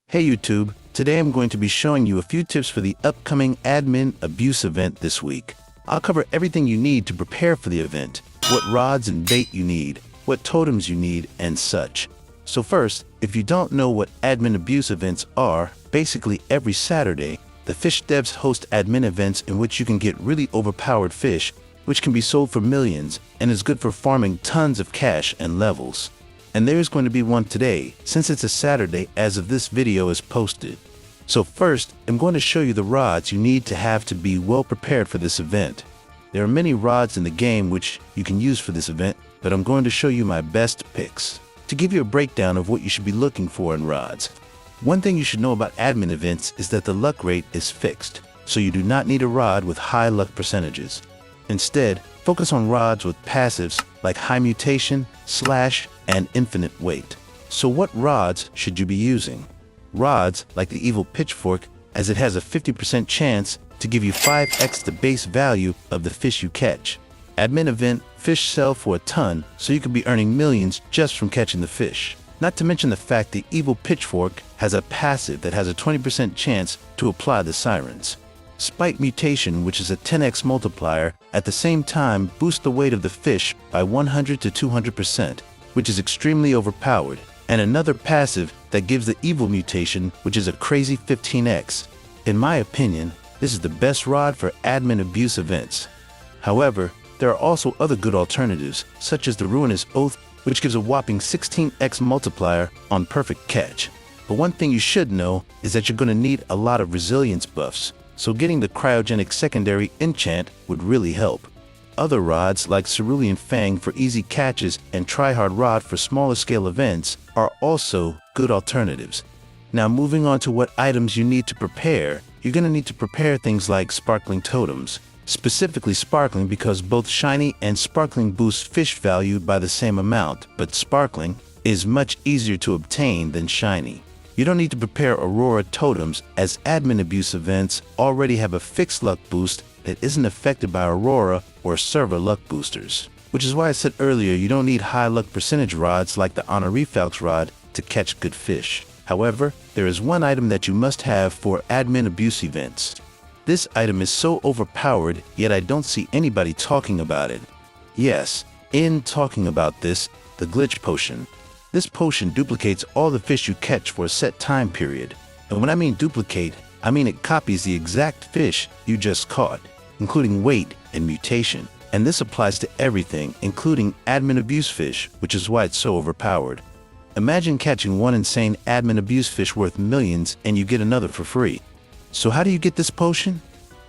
Hey YouTube, today I'm going to be showing you a few tips for the upcoming admin abuse event this week. I'll cover everything you need to prepare for the event, what rods and bait you need, what totems you need, and such. So first, if you don't know what admin abuse events are, basically every Saturday, the Fisch devs host admin events in which you can get really overpowered fish, which can be sold for millions and is good for farming tons of cash and levels. And there's going to be one today, since it's a Saturday as of this video is posted. So first, I'm going to show you the rods you need to have to be well prepared for this event. There are many rods in the game which you can use for this event, but I'm going to show you my best picks to give you a breakdown of what you should be looking for in rods. One thing you should know about admin events is that the luck rate is fixed, so you do not need a rod with high luck percentages. Instead, focus on rods with passives like high mutation, slash, and infinite weight. So what rods should you be using? Rods like the evil pitchfork, as it has a 50% chance to give you 5x the base value of the fish you catch. Admin event, fish sell for a ton, so you could be earning millions just from catching the fish. Not to mention the fact the evil pitchfork has a passive that has a 20% chance to apply the sirens. Spike mutation, which is a 10x multiplier, at the same time boosts the weight of the fish by 100 to 200%, which is extremely overpowered, and another passive that gives the evil mutation, which is a crazy 15x. In my opinion, this is the best rod for admin abuse events. However, there are also other good alternatives, such as the ruinous oath, which gives a whopping 16x multiplier on perfect catch. But one thing you should know is that you're going to need a lot of resilience buffs, so getting the cryogenic secondary enchant would really help. Other rods like Cerulean Fang for easy catches and Tryhard Rod for smaller scale events are also good alternatives. Now moving on to what items you need to prepare, you're going to need to prepare things like sparkling totems. Specifically sparkling because both shiny and sparkling boost fish value by the same amount, but sparkling is much easier to obtain than shiny. You don't need to prepare Aurora totems, as admin abuse events already have a fixed luck boost that isn't affected by Aurora or server luck boosters. Which is why I said earlier you don't need high luck percentage rods like the Honorifalx rod to catch good fish. However, there is one item that you must have for admin abuse events. This item is so overpowered, yet I don't see anybody talking about it. Yes, in talking about this, the glitch potion. This potion duplicates all the fish you catch for a set time period. And when I mean duplicate, I mean it copies the exact fish you just caught, including weight and mutation. And this applies to everything, including admin abuse fish, which is why it's so overpowered. Imagine catching one insane admin abuse fish worth millions and you get another for free. So how do you get this potion?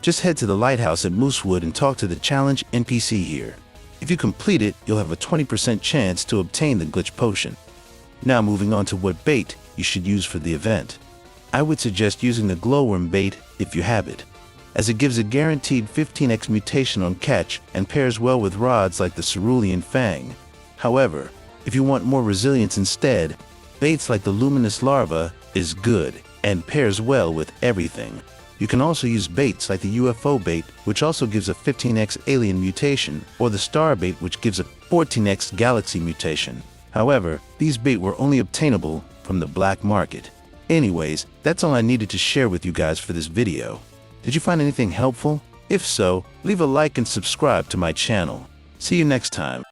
Just head to the lighthouse at Moosewood and talk to the challenge NPC here. If you complete it, you'll have a 20% chance to obtain the glitch potion. Now moving on to what bait you should use for the event. I would suggest using the glowworm bait if you have it, as it gives a guaranteed 15x mutation on catch and pairs well with rods like the Cerulean Fang. However, if you want more resilience instead, baits like the luminous larva is good and pairs well with everything. You can also use baits like the UFO bait, which also gives a 15x alien mutation, or the star bait, which gives a 14x galaxy mutation. However, these bait were only obtainable from the black market. Anyways, that's all I needed to share with you guys for this video. Did you find anything helpful? If so, leave a like and subscribe to my channel. See you next time.